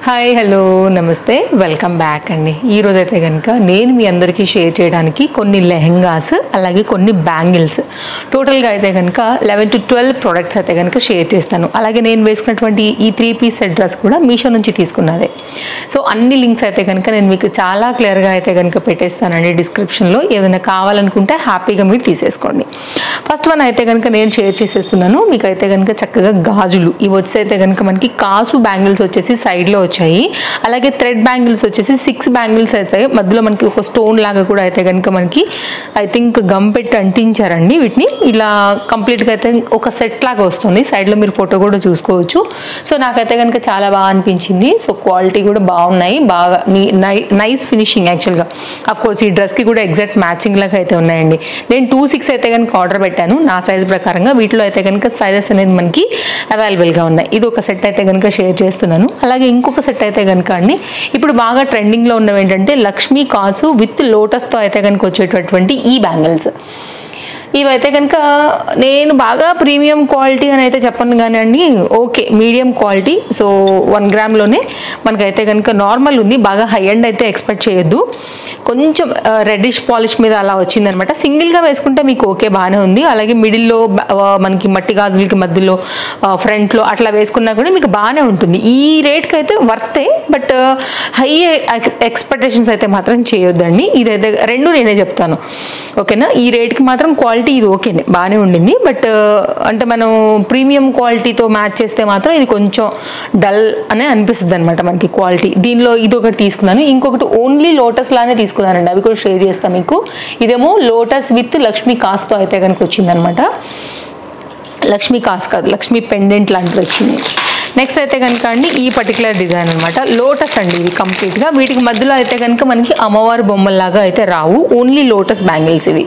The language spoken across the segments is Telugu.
హాయ్ హలో నమస్తే వెల్కమ్ బ్యాక్ అండి. ఈరోజు అయితే కనుక నేను మీ అందరికీ షేర్ చేయడానికి కొన్ని లెహెంగాస్ అలాగే కొన్ని బ్యాంగిల్స్ టోటల్గా అయితే కనుక 11 to 12 ప్రోడక్ట్స్ అయితే కనుక షేర్ చేస్తాను. అలాగే నేను వేసుకున్నటువంటి ఈ 3 piece సెట్ డ్రెస్ కూడా మీషో నుంచి తీసుకున్నదే. సో అన్ని లింక్స్ అయితే కనుక నేను మీకు చాలా క్లియర్గా అయితే కనుక పెట్టేస్తానండి డిస్క్రిప్షన్లో. ఏదైనా కావాలనుకుంటే హ్యాపీగా మీరు తీసేసుకోండి. ఫస్ట్ వన్ అయితే కనుక నేను షేర్ చేసేస్తున్నాను. మీకు అయితే కనుక చక్కగా గాజులు ఇవి వచ్చి అయితే కనుక మనకి కాసు బ్యాంగిల్స్ వచ్చేసి సైడ్లో వచ్చాయి. అలాగే థ్రెడ్ బ్యాంగిల్స్ వచ్చేసి 6 బ్యాంగిల్స్ అయితే మధ్యలో మనకి ఒక స్టోన్ లాగా కూడా అయితే కనుక మనకి ఐ థింక్ గమ్ పెట్టి అంటించారండి. వీటిని ఇలా కంప్లీట్గా అయితే ఒక సెట్ లాగా వస్తుంది. సైడ్లో మీరు ఫోటో కూడా చూసుకోవచ్చు. సో నాకైతే కనుక చాలా బాగా అనిపించింది. సో క్వాలిటీ కూడా బాగున్నాయి, బాగా నైస్ ఫినిషింగ్. యాక్చువల్గా అఫ్కోర్స్ ఈ డ్రెస్కి కూడా ఎగ్జాక్ట్ మ్యాచింగ్ లాగా అయితే ఉన్నాయండి. నేను 2-6 అయితే కనుక ఆర్డర్ పెట్టాను నా సైజ్ ప్రకారంగా. వీటిలో అయితే కనుక సైజెస్ అనేది మనకి అవైలబుల్గా ఉన్నాయి. ఇది ఒక సెట్ అయితే కనుక షేర్ చేస్తున్నాను. అలాగే ఇంకొక సెట్ అయితే కనుక అండి ఇప్పుడు బాగా ట్రెండింగ్లో ఉన్నవి ఏంటంటే లక్ష్మీ కాసు విత్ లోటస్తో అయితే కనుక వచ్చేటటువంటి ఈ బ్యాంగిల్స్. ఇవైతే కనుక నేను బాగా ప్రీమియం క్వాలిటీ అని అయితే చెప్పను కానీ అండి, ఓకే మీడియం క్వాలిటీ. సో 1 గ్రామ్లోనే మనకైతే కనుక నార్మల్ ఉంది, బాగా హై ఎండ్ అయితే ఎక్స్పెక్ట్ చేయొద్దు. కొంచెం రెడ్డిష్ పాలిష్ మీద అలా వచ్చిందనమాట. సింగిల్గా వేసుకుంటే మీకు ఓకే బాగానే ఉంది. అలాగే మిడిల్లో మనకి మట్టి గాజులకి మధ్యలో ఫ్రంట్లో అట్లా వేసుకున్నా కూడా మీకు బాగానే ఉంటుంది. ఈ రేట్కి అయితే వర్తే, బట్ హై ఎక్స్పెక్టేషన్స్ అయితే మాత్రం చేయొద్దండి. ఇదైతే రెండు నేనే చెప్తాను, ఓకేనా. ఈ రేట్కి మాత్రం క్వాలిటీ ఇది ఓకేనే బాగానే ఉండింది. బట్ అంటే మనం ప్రీమియం క్వాలిటీతో మ్యాచ్ చేస్తే మాత్రం ఇది కొంచెం డల్ అనే అనిపిస్తుంది అనమాట మనకి క్వాలిటీ. దీనిలో ఇది ఒకటి తీసుకున్నాను, ఇంకొకటి ఓన్లీ లోటస్ లానే తీసుకున్నానండి. అవి కూడా షేర్ చేస్తాను మీకు. ఇదేమో లోటస్ విత్ లక్ష్మీ కాస్తో అయితే కనుక వచ్చిందనమాట. లక్ష్మీ కాస్ కాదు, లక్ష్మీ పెండెంట్ లాంటిది వచ్చింది. నెక్స్ట్ అయితే కనుక అండి ఈ పర్టికులర్ డిజైన్ అనమాట. లోటస్ అండి ఇది కంప్లీట్గా. వీటికి మధ్యలో అయితే కనుక మనకి అమ్మవారి బొమ్మల్లాగా అయితే రావు, ఓన్లీ లోటస్ బ్యాంగిల్స్ ఇవి.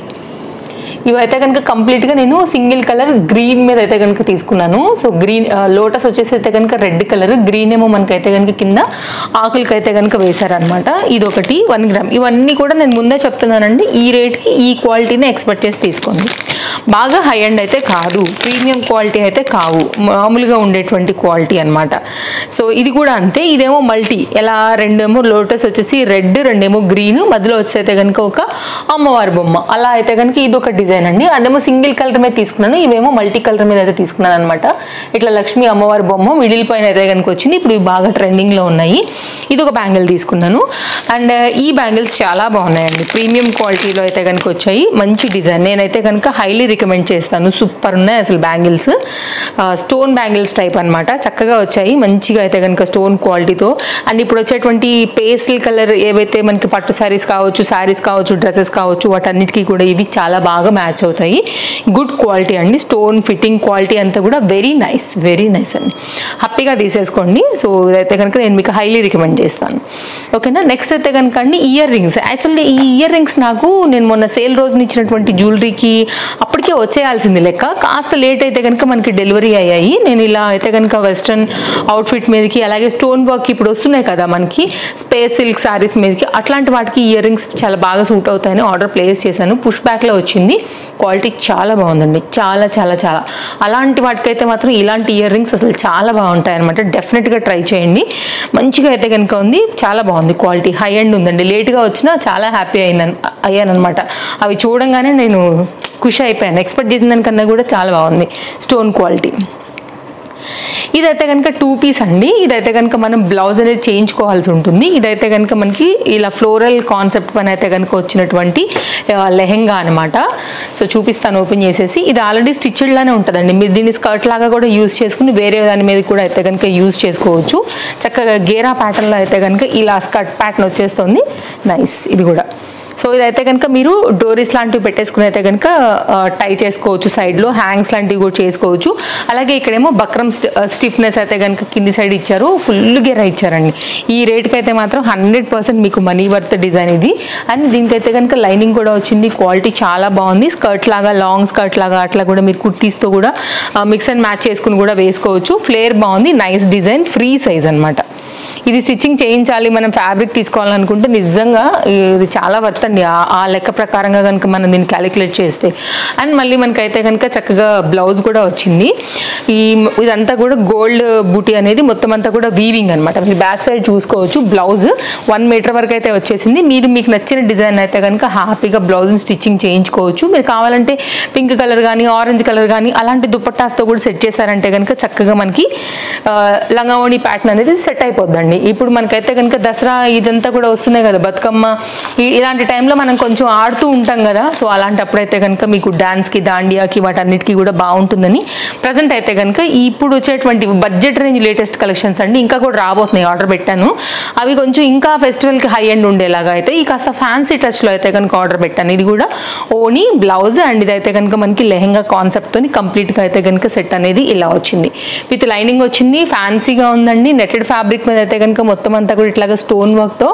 ఇవైతే కనుక కంప్లీట్గా నేను సింగిల్ కలర్ గ్రీన్ మీద అయితే కనుక తీసుకున్నాను. సో గ్రీన్ లోటస్ వచ్చేసి అయితే కనుక రెడ్ కలర్, గ్రీన్ ఏమో మనకైతే కనుక కింద ఆకులకి అయితే కనుక వేశారనమాట. ఇది ఒకటి 1 గ్రామ్. ఇవన్నీ కూడా నేను ముందే చెప్తున్నానండి, ఈ రేట్కి ఈ క్వాలిటీని ఎక్స్పెక్ట్ చేసి తీసుకోండి. బాగా హై ఎండ్ అయితే కాదు, ప్రీమియం క్వాలిటీ అయితే కావు, మామూలుగా ఉండేటువంటి క్వాలిటీ అనమాట. సో ఇది కూడా అంతే. ఇదేమో మల్టీ, ఎలా రెండేమో లోటస్ వచ్చేసి రెడ్, రెండేమో గ్రీన్, మధ్యలో వచ్చి అయితే కనుక ఒక అమ్మవారి బొమ్మ అలా అయితే కనుక ఇది ఒక డిజైన్ అండి. అదేమో సింగిల్ కలర్ మీద తీసుకున్నాను, ఇవేమో మల్టీ కలర్ మీద అయితే తీసుకున్నాను అనమాట. ఇట్లా లక్ష్మీ అమ్మవారి బొమ్మ మిడిల్ పైన అయితే కనుక వచ్చింది. ఇప్పుడు ఇవి బాగా ట్రెండింగ్లో ఉన్నాయి. ఇది ఒక బ్యాంగిల్ తీసుకున్నాను. అండ్ ఈ బ్యాంగిల్స్ చాలా బాగున్నాయండి, ప్రీమియం క్వాలిటీలో అయితే కనుక వచ్చాయి. మంచి డిజైన్, నేనైతే కనుక హైలీ రికమెండ్ చేస్తాను. సూపర్ ఉన్నాయి అసలు బ్యాంగిల్స్. స్టోన్ బ్యాంగిల్స్ టైప్ అనమాట, చక్కగా వచ్చాయి మంచిగా అయితే కనుక స్టోన్ క్వాలిటీతో. అండ్ ఇప్పుడు వచ్చేటువంటి పేస్టల్ కలర్ ఏవైతే మనకి పట్టు శారీస్ కావచ్చు డ్రెస్సెస్ కావచ్చు, వాటన్నిటికీ కూడా ఇవి చాలా బాగా మ్యాచ్ అవుతాయి. గుడ్ క్వాలిటీ అండి, స్టోన్ ఫిట్టింగ్ క్వాలిటీ అంతా కూడా వెరీ నైస్ అండి. హ్యాపీగా తీసేసుకోండి. సో ఇదైతే కనుక నేను మీకు హైలీ రికమెండ్ చేస్తాను, ఓకేనా. నెక్స్ట్ అయితే కనుక అండి ఇయర్ రింగ్స్. యాక్చువల్లీ ఈ ఇయర్ రింగ్స్ నాకు నేను మొన్న సేల్ రోజున ఇచ్చినటువంటి జ్యువెలరీకి అప్పటికే వచ్చేయాల్సింది లెక్క, కాస్త లేట్ అయితే కనుక మనకి డెలివరీ అయ్యాయి. నేను ఇలా అయితే కనుక వెస్ట్రన్ అవుట్ఫిట్ మీదకి, అలాగే స్టోన్ వర్క్ ఇప్పుడు వస్తున్నాయి కదా మనకి స్పేస్ సిల్క్ శారీస్ మీదకి, అట్లాంటి వాటికి ఇయర్ రింగ్స్ చాలా బాగా సూట్ అవుతాయని ఆర్డర్ ప్లేస్ చేశాను. పుష్ బ్యాక్లో వచ్చింది, క్వాలిటీ చాలా బాగుందండి, చాలా చాలా చాలా. అలాంటి వాటికైతే మాత్రం ఇలాంటి ఇయర్ రింగ్స్ అసలు చాలా బాగుంటాయి అనమాట. డెఫినెట్గా ట్రై చేయండి. మంచిగా అయితే కనుక ఉంది, చాలా బాగుంది క్వాలిటీ, హై ఎండ్ ఉందండి. లేట్గా వచ్చినా చాలా హ్యాపీ అయ్యానమాట. అవి చూడంగానే నేను ఖుషి అయిపోయాను. ఎక్స్పెక్ట్ చేసిన దానికన్నా కూడా చాలా బాగుంది స్టోన్ క్వాలిటీ. ఇదైతే కనుక 2 piece అండి. ఇదైతే కనుక మనం బ్లౌజ్ అనేది చేయించుకోవాల్సి ఉంటుంది. ఇదైతే కనుక మనకి ఇలా ఫ్లోరల్ కాన్సెప్ట్ పైన అయితే కనుక వచ్చినటువంటి లెహెంగా అనమాట. సో చూపిస్తాను ఓపెన్ చేసేసి. ఇది ఆల్రెడీ స్టిచ్డ్ లానే ఉంటుందండి. మీరు దీన్ని స్కర్ట్ లాగా కూడా యూజ్ చేసుకుని వేరే దాని మీద కూడా అయితే కనుక యూజ్ చేసుకోవచ్చు. చక్కగా గేరా ప్యాటర్న్లో అయితే కనుక ఇలా స్కర్ట్ ప్యాటర్న్ వచ్చేస్తుంది. నైస్ ఇది కూడా. సో ఇదైతే కనుక మీరు డోరీస్ లాంటివి పెట్టేసుకుని అయితే కనుక టై చేసుకోవచ్చు, సైడ్లో హ్యాంగ్స్ లాంటివి కూడా చేసుకోవచ్చు. అలాగే ఇక్కడేమో బక్రమ్ స్టిఫ్నెస్ అయితే కనుక కింది సైడ్ ఇచ్చారు, ఫుల్ గేరా ఇచ్చారండి. ఈ రేట్కి అయితే మాత్రం 100% మీకు మనీ వర్త్ డిజైన్ ఇది. అండ్ దీనికైతే కనుక లైనింగ్ కూడా వచ్చింది, క్వాలిటీ చాలా బాగుంది. స్కర్ట్ లాగా, లాంగ్ స్కర్ట్ లాగా అట్లా కూడా మీరు కుర్తీస్తో కూడా మిక్స్ అండ్ మ్యాచ్ చేసుకుని కూడా వేసుకోవచ్చు. ఫ్లేర్ బాగుంది, నైస్ డిజైన్, ఫ్రీ సైజ్ అనమాట. ఇది స్టిచ్చింగ్ చేయించాలి, మనం ఫ్యాబ్రిక్ తీసుకోవాలనుకుంటే నిజంగా ఇది చాలా వర్త్ అండి. ఆ లెక్క ప్రకారంగా కనుక మనం దీన్ని క్యాలిక్యులేట్ చేస్తే. అండ్ మళ్ళీ మనకైతే కనుక చక్కగా బ్లౌజ్ కూడా వచ్చింది. ఇదంతా కూడా గోల్డ్ బూటీ అనేది మొత్తం అంతా కూడా వీవింగ్ అనమాట. మీరు బ్యాక్ సైడ్ చూసుకోవచ్చు. బ్లౌజ్ 1 మీటర్ వరకు అయితే వచ్చేసింది. మీకు నచ్చిన డిజైన్ అయితే కనుక హ్యాపీగా బ్లౌజ్ని స్టిచ్చింగ్ చేయించుకోవచ్చు. మీరు కావాలంటే పింక్ కలర్ కానీ ఆరెంజ్ కలర్ కానీ అలాంటి దుపట్టాస్తో కూడా సెట్ చేశారంటే కనుక చక్కగా మనకి లంగావోణి ప్యాటర్న్ అనేది సెట్ అయిపోద్దండి. ఇప్పుడు మనకైతే కనుక దసరా ఇదంతా కూడా వస్తున్నాయి కదా, బతుకమ్మ, ఇలాంటి టైంలో మనం కొంచెం ఆడుతూ ఉంటాం కదా. సో అలాంటప్పుడైతే కనుక మీకు డాన్స్కి, దాండియాకి, వాటన్నిటికీ కూడా బాగుంటుందని ప్రజెంట్ అయితే కనుక ఇప్పుడు వచ్చేటువంటి బడ్జెట్ రేంజ్ లేటెస్ట్ కలెక్షన్స్ అండి ఇంకా కూడా రాబోతున్నాయి. ఆర్డర్ పెట్టాను. అవి కొంచెం ఇంకా ఫెస్టివల్కి హై ఎండ్ ఉండేలాగా అయితే ఈ కాస్త ఫ్యాన్సీ టచ్లో అయితే కనుక ఆర్డర్ పెట్టాను. ఇది కూడా ఓనీ బ్లౌజ్ అండ్ ఇదైతే కనుక మనకి లెహెంగా కాన్సెప్ట్తో కంప్లీట్గా అయితే కనుక సెట్ అనేది ఇలా వచ్చింది. విత్ లైనింగ్ వచ్చింది. ఫ్యాన్సీగా ఉందండి. నెట్టెడ్ ఫ్యాబ్రిక్ మీద అయితే కనుక మొత్తం అంతా కూడా ఇట్లాగా స్టోన్ వర్క్తో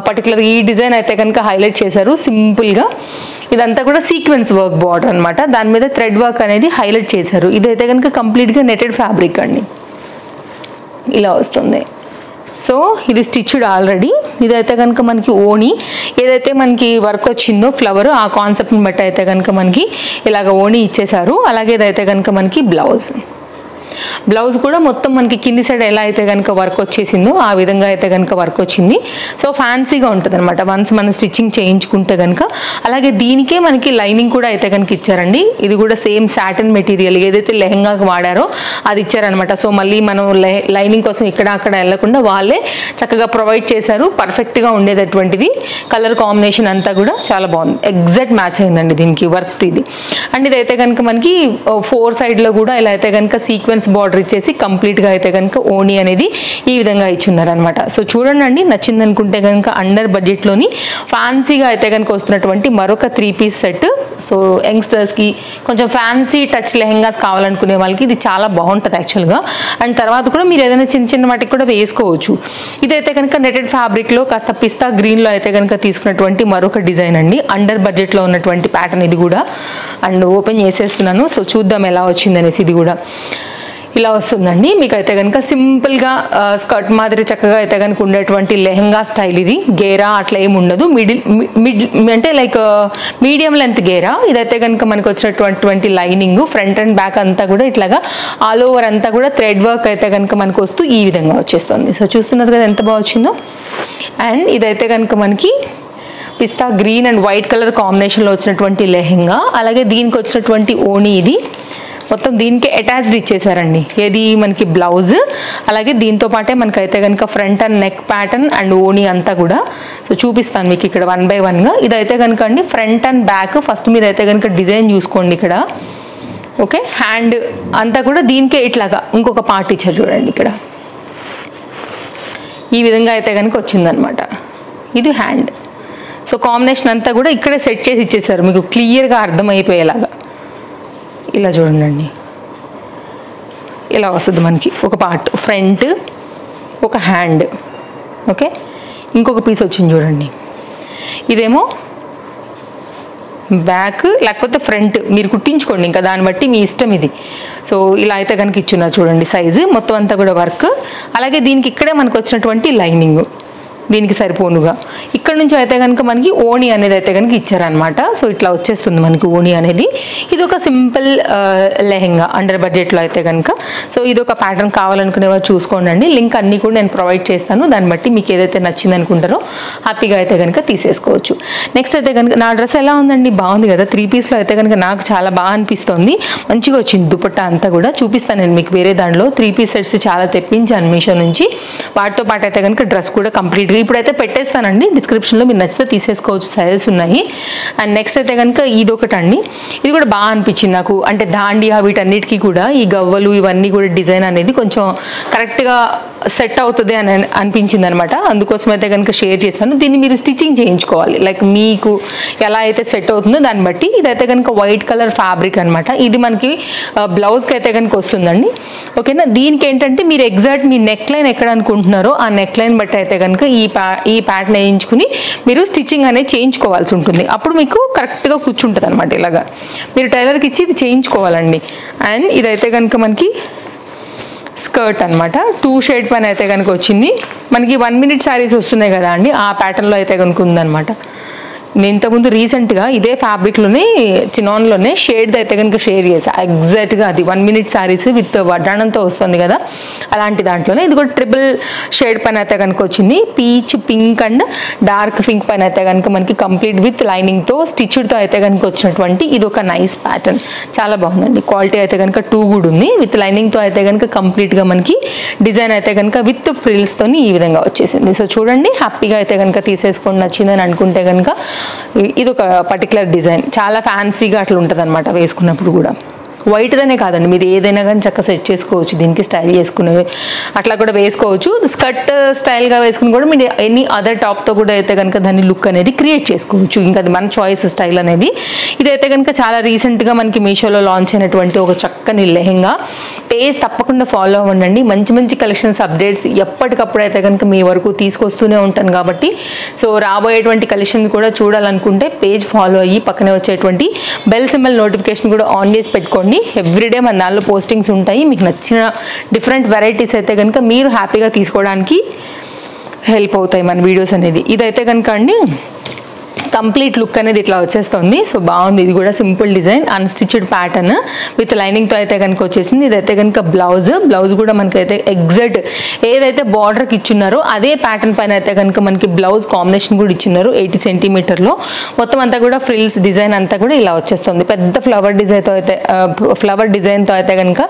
పర్టికులర్ ఈ డిజైన్ అయితే కనుక హైలైట్ చేశారు సింపుల్గా. ఇదంతా కూడా సీక్వెన్స్ వర్క్ బార్డర్ అనమాట. దాని మీద థ్రెడ్ వర్క్ అనేది హైలైట్ చేశారు. ఇదైతే కనుక కంప్లీట్గా నెట్టెడ్ ఫ్యాబ్రిక్ అండి, ఇలా వస్తుంది. సో ఇది స్టిచ్డ్ ఆల్రెడీ. ఇదైతే కనుక మనకి ఓణి, ఏదైతే మనకి వర్క్ వచ్చిందో ఫ్లవర్ ఆ కాన్సెప్ట్ని బట్టి అయితే కనుక మనకి ఇలాగ ఓణి ఇచ్చేసారు. అలాగే ఇదైతే కనుక మనకి బ్లౌజ్ కూడా మొత్తం మనకి కింది సైడ్ ఎలా అయితే కనుక వర్క్ వచ్చేసిందో ఆ విధంగా అయితే కనుక వర్క్ వచ్చింది. సో ఫ్యాన్సీగా ఉంటుంది అనమాట వన్స్ మనం స్టిచ్చింగ్ చేయించుకుంటే కనుక. అలాగే దీనికే మనకి లైనింగ్ కూడా అయితే కనుక ఇచ్చారండి. ఇది కూడా సేమ్ సాటిన్ మెటీరియల్ ఏదైతే లెహంగాకి వాడారో అది ఇచ్చారనమాట. సో మళ్ళీ మనం లైనింగ్ కోసం ఇక్కడ అక్కడ వెళ్ళకుండా వాళ్ళే చక్కగా ప్రొవైడ్ చేశారు. పర్ఫెక్ట్గా ఉండేటటువంటిది. కలర్ కాంబినేషన్ అంతా కూడా చాలా బాగుంది. ఎగ్జాక్ట్ మ్యాచ్ అయిందండి దీనికి వర్త్ ఇది. అండ్ ఇదైతే కనుక మనకి 4 సైడ్లో కూడా ఇలా అయితే కనుక సీక్వెన్స్ బార్డర్ ఇచ్చేసి కంప్లీట్గా అయితే కనుక ఓణి అనేది ఈ విధంగా ఇచ్చున్నారనమాట. సో చూడండి, నచ్చింది అనుకుంటే కనుక అండర్ బడ్జెట్లోని ఫ్యాన్సీగా అయితే కనుక వస్తున్నటువంటి మరొక 3 పీస్ సెట్. సో యంగ్స్టర్స్కి కొంచెం ఫ్యాన్సీ టచ్ లెహెంగాస్ కావాలనుకునే వాళ్ళకి ఇది చాలా బాగుంటుంది యాక్చువల్గా. అండ్ తర్వాత కూడా మీరు ఏదైనా చిన్న చిన్న వాటికి కూడా వేసుకోవచ్చు. ఇదైతే కనుక నెటెడ్ ఫ్యాబ్రిక్లో కాస్త పిస్తా గ్రీన్లో అయితే కనుక తీసుకున్నటువంటి మరొక డిజైన్ అండి. అండర్ బడ్జెట్లో ఉన్నటువంటి ప్యాటర్న్ ఇది కూడా. అండ్ ఓపెన్ చేసేస్తున్నాను. సో చూద్దాం ఎలా వచ్చింది అనేసి. ఇది కూడా ఇలా వస్తుందండి. మీకైతే కనుక సింపుల్గా స్కర్ట్ మాదిరి చక్కగా అయితే కనుక ఉండేటువంటి లెహంగా స్టైల్. ఇది గేరా అట్లా ఏమి ఉండదు. మిడ్ అంటే లైక్ మీడియం లెంత్ గేరా. ఇదైతే కనుక మనకు వచ్చినటువంటి లైనింగ్ ఫ్రంట్ అండ్ బ్యాక్ అంతా కూడా ఇట్లాగా ఆల్ ఓవర్ అంతా కూడా థ్రెడ్ వర్క్ అయితే కనుక మనకు వస్తూ ఈ విధంగా వచ్చేస్తుంది. సో చూస్తున్నారు కదా ఎంత బాగా వచ్చిందో. అండ్ ఇదైతే కనుక మనకి పిస్తా గ్రీన్ అండ్ వైట్ కలర్ కాంబినేషన్లో వచ్చినటువంటి లెహంగా. అలాగే దీనికి వచ్చినటువంటి ఓణి ఇది మొత్తం దీనికి అటాచ్డ్ ఇచ్చేసారండి. ఏది మనకి బ్లౌజ్, అలాగే దీంతో పాటే మనకైతే కనుక front and neck pattern and ఓణి అంతా కూడా. సో చూపిస్తాను మీకు ఇక్కడ 1 by 1గా. ఇదైతే కనుక అండి ఫ్రంట్ అండ్ బ్యాక్. ఫస్ట్ మీరు అయితే కనుక డిజైన్ చూసుకోండి ఇక్కడ. ఓకే, హ్యాండ్ అంతా కూడా దీనికే ఇట్లాగా ఇంకొక పార్ట్ ఇచ్చారు చూడండి ఇక్కడ. ఈ విధంగా అయితే కనుక వచ్చిందనమాట. ఇది హ్యాండ్. సో కాంబినేషన్ అంతా కూడా ఇక్కడే సెట్ చేసి ఇచ్చేసారు మీకు క్లియర్గా అర్థమైపోయేలాగా. ఇలా చూడండి, ఇలా వస్తుంది మనకి ఒక పార్ట్ ఫ్రంట్, ఒక హ్యాండ్. ఓకే, ఇంకొక పీస్ వచ్చింది చూడండి. ఇదేమో బ్యాక్ లేకపోతే ఫ్రంట్ మీరు కుట్టించుకోండి, ఇంకా దాన్ని బట్టి మీ ఇష్టం ఇది. సో ఇలా అయితే కనుక ఇచ్చున్నారు చూడండి సైజు మొత్తం అంతా కూడా వర్క్. అలాగే దీనికి ఇక్కడే మనకు వచ్చినటువంటి లైనింగ్ దీనికి సరిపోనుగా. ఇక్కడ నుంచి అయితే కనుక మనకి ఓణి అనేది అయితే కనుక ఇచ్చారనమాట. సో ఇట్లా వచ్చేస్తుంది మనకి ఓణి అనేది. ఇది ఒక సింపుల్ లెహెంగా అండర్ బడ్జెట్లో అయితే కనుక. సో ఇది ఒక ప్యాటర్న్ కావాలనుకునే వారు చూసుకోండి. లింక్ అన్నీ కూడా నేను ప్రొవైడ్ చేస్తాను. దాన్ని బట్టి మీకు ఏదైతే నచ్చింది అనుకుంటారో హ్యాపీగా అయితే కనుక తీసేసుకోవచ్చు. నెక్స్ట్ అయితే కనుక నా డ్రెస్ ఎలా ఉందండి, బాగుంది కదా. 3 పీస్లో అయితే కనుక నాకు చాలా బాగా అనిపిస్తుంది. మంచిగా వచ్చింది దుపట్టా అంతా కూడా. చూపిస్తాను నేను మీకు వేరే దాంట్లో 3 పీస్ సెట్స్ చాలా తెప్పించాను మీషో నుంచి. వాటితో పాటు అయితే కనుక డ్రెస్ కూడా కంప్లీట్గా ఇప్పుడైతే పెట్టేస్తానండి డిస్క్రిప్షన్లో, మీరు నచ్చితే తీసేసుకోవచ్చు. సైజెస్ ఉన్నాయి. అండ్ నెక్స్ట్ అయితే కనుక ఇది ఒకటండి. ఇది కూడా బాగా అనిపించింది నాకు. అంటే దాండియా వీటన్నిటికీ కూడా ఈ గవ్వలు ఇవన్నీ కూడా డిజైన్ అనేది కొంచెం కరెక్ట్గా సెట్ అవుతుంది అని అనిపించింది అనమాట. అందుకోసం అయితే కనుక షేర్ చేస్తాను. దీన్ని మీరు స్టిచ్చింగ్ చేయించుకోవాలి, లైక్ మీకు ఎలా అయితే సెట్ అవుతుందో దాన్ని బట్టి. ఇదైతే కనుక వైట్ కలర్ ఫ్యాబ్రిక్ అనమాట. ఇది మనకి బ్లౌజ్కి అయితే కనుక వస్తుందండి. ఓకేనా. దీనికి ఏంటంటే మీరు ఎగ్జాక్ట్ మీ నెక్ లైన్ ఎక్కడ అనుకుంటున్నారో ఆ నెక్ లైన్ బట్టి అయితే కనుక ఈ ప్యాటర్న్ వేయించుకుని మీరు స్టిచ్చింగ్ అనేది చేయించుకోవాల్సి ఉంటుంది. అప్పుడు మీకు కరెక్ట్గా కూర్చుంటుంది అనమాట. ఇలాగా మీరు టైలర్కి ఇచ్చి ఇది చేయించుకోవాలండి. అండ్ ఇదైతే కనుక మనకి స్కర్ట్ అనమాట 2 షేడ్ పైన అయితే కనుక వచ్చింది. మనకి 1 మినిట్ శారీస్ వస్తున్నాయి కదా అండి, ఆ ప్యాటర్న్లో అయితే కనుక ఉందన్నమాట. నేను ఇంతకుముందు రీసెంట్గా ఇదే ఫ్యాబ్రిక్లోనే చినాన్లోనే షేడ్ అయితే కనుక షేర్ చేశాను. ఎగ్జాక్ట్గా అది 1 మినిట్ శారీస్ విత్ వడ్డాణంతో వస్తుంది కదా, అలాంటి దాంట్లోనే ఇది కూడా ట్రిపుల్ షేడ్ పైన అయితే కనుక వచ్చింది. Peach pink and dark pink పైన అయితే కనుక మనకి కంప్లీట్ విత్ లైనింగ్తో స్టిచ్డ్తో అయితే కనుక వచ్చినటువంటి ఇది ఒక నైస్ ప్యాటర్న్. చాలా బాగుందండి. క్వాలిటీ అయితే కనుక 2 కూడా ఉంది. విత్ లైనింగ్తో అయితే కనుక కంప్లీట్గా మనకి డిజైన్ అయితే కనుక విత్ ఫ్రిల్స్తోని ఈ విధంగా వచ్చేసింది. సో చూడండి, హ్యాపీగా అయితే కనుక తీసేసుకొని నచ్చిందని అనుకుంటే కనుక ఇది ఒక పర్టికులర్ డిజైన్ చాలా ఫ్యాన్సీగా అట్లా ఉంటుంది అనమాట వేసుకున్నప్పుడు కూడా. వైట్దనే కాదండి, మీరు ఏదైనా కానీ చక్కగా సెట్ చేసుకోవచ్చు, దీనికి స్టైల్ చేసుకునే అట్లా కూడా వేసుకోవచ్చు. స్కర్ట్ స్టైల్గా వేసుకుని కూడా మీరు ఎనీ అదర్ టాప్తో కూడా అయితే కనుక దాని లుక్ అనేది క్రియేట్ చేసుకోవచ్చు. ఇంకా అది మన చాయిస్ స్టైల్ అనేది. ఇదైతే కనుక చాలా రీసెంట్గా మనకి మీషోలో లాంచ్ అయినటువంటి ఒక చక్కని లెహెంగా. పేజ్ తప్పకుండా ఫాలో అవ్వండి. మంచి మంచి కలెక్షన్స్ అప్డేట్స్ ఎప్పటికప్పుడు అయితే కనుక మీ వరకు తీసుకొస్తూనే ఉంటాను కాబట్టి, సో రాబోయేటువంటి కలెక్షన్స్ కూడా చూడాలనుకుంటే పేజ్ ఫాలో అయ్యి పక్కనే వచ్చేటువంటి బెల్ సింబల్ నోటిఫికేషన్ కూడా ఆన్ చేసి పెట్టుకోండి. ఎవ్రీడే మన దానిలో పోస్టింగ్స్ ఉంటాయి. మీకు నచ్చిన డిఫరెంట్ వెరైటీస్ అయితే కనుక మీరు హ్యాపీగా తీసుకోవడానికి హెల్ప్ అవుతాయి మన వీడియోస్ అనేది. ఇదైతే కనుక అండి కంప్లీట్ లుక్ అనేది ఇట్లా వచ్చేస్తుంది. సో బాగుంది. ఇది కూడా simple design, unstitched pattern with లైనింగ్తో అయితే కనుక వచ్చేసింది. ఇదైతే కనుక బ్లౌజ్ కూడా మనకైతే ఎగ్జాక్ట్ ఏదైతే బార్డర్కి ఇచ్చున్నారో అదే ప్యాటర్న్ పైన అయితే కనుక మనకి బ్లౌజ్ కాంబినేషన్ కూడా ఇచ్చినారు 80 సెంటీమీటర్లో. మొత్తం అంతా కూడా ఫ్రిల్స్ డిజైన్ అంతా కూడా ఇలా వచ్చేస్తుంది. పెద్ద ఫ్లవర్ డిజైన్తో అయితే కనుక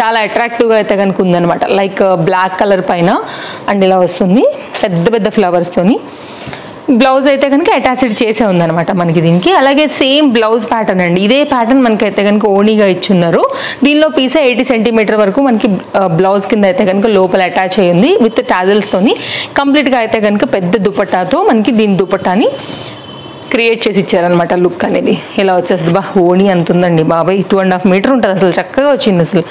చాలా అట్రాక్టివ్గా అయితే కనుక ఉందన్నమాట. లైక్ బ్లాక్ కలర్ పైన అండ్ ఇలా వస్తుంది పెద్ద పెద్ద ఫ్లవర్స్తోని. బ్లౌజ్ అయితే కనుక అటాచ్డ్ చేసే ఉందన్నమాట మనకి దీనికి. అలాగే సేమ్ బ్లౌజ్ ప్యాటర్న్ అండి, ఇదే ప్యాటర్న్ మనకైతే కనుక ఓణీగా ఇచ్చున్నారు. దీనిలో పీసే 80 సెంటీమీటర్ వరకు మనకి బ్లౌజ్ కింద అయితే కనుక లోపల అటాచ్ అయ్యింది విత్ టాజల్స్తోని. కంప్లీట్గా అయితే కనుక పెద్ద దుపట్టాతో మనకి దీని దుపట్టాని క్రియేట్ చేసి ఇచ్చారనమాట. లుక్ అనేది ఇలా వచ్చేస్తుంది. ఓణి అంత ఉందండి బాబాయ్, 2.5 మీటర్ ఉంటుంది. అసలు చక్కగా వచ్చింది. అసలు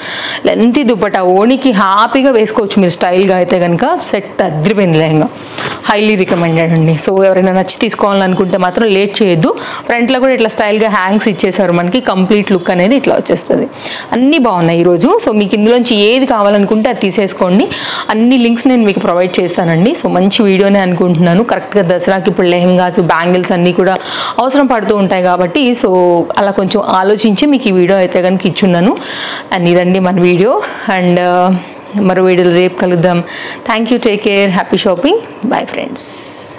లెంతీ దుపట్టా, ఓణికి హ్యాపీగా వేసుకోవచ్చు మీరు స్టైల్గా అయితే కనుక. సెట్ అదిరిపోయింది లెహంగా, హైలీ రికమెండెడ్ అండి. సో ఎవరైనా నచ్చి తీసుకోవాలనుకుంటే మాత్రం లేట్ చేయొద్దు. ఫ్రంట్లో కూడా ఇట్లా స్టైల్గా హ్యాంగ్స్ ఇచ్చేసారు మనకి. కంప్లీట్ లుక్ అనేది ఇట్లా వచ్చేస్తుంది. అన్నీ బాగున్నాయి ఈరోజు. సో మీకు ఇందులోంచి ఏది కావాలనుకుంటే అది తీసేసుకోండి. అన్ని లింక్స్ నేను మీకు ప్రొవైడ్ చేస్తానండి. సో మంచి వీడియోనే అనుకుంటున్నాను. కరెక్ట్గా దసరాకి ఇప్పుడు లెహంగాస్ బ్యాంగిల్స్ అన్నీ కూడా అవసరం పడుతూ ఉంటాయి కాబట్టి, సో అలా కొంచెం ఆలోచించి మీకు ఈ వీడియో అయితే కనుక ఇచ్చున్నాను. అండ్ ఇదండి మన వీడియో. అండ్ మరో వీడియోలో రేపు కలుద్దాం. Thank you, take care, happy shopping, bye friends,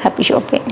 happy shopping.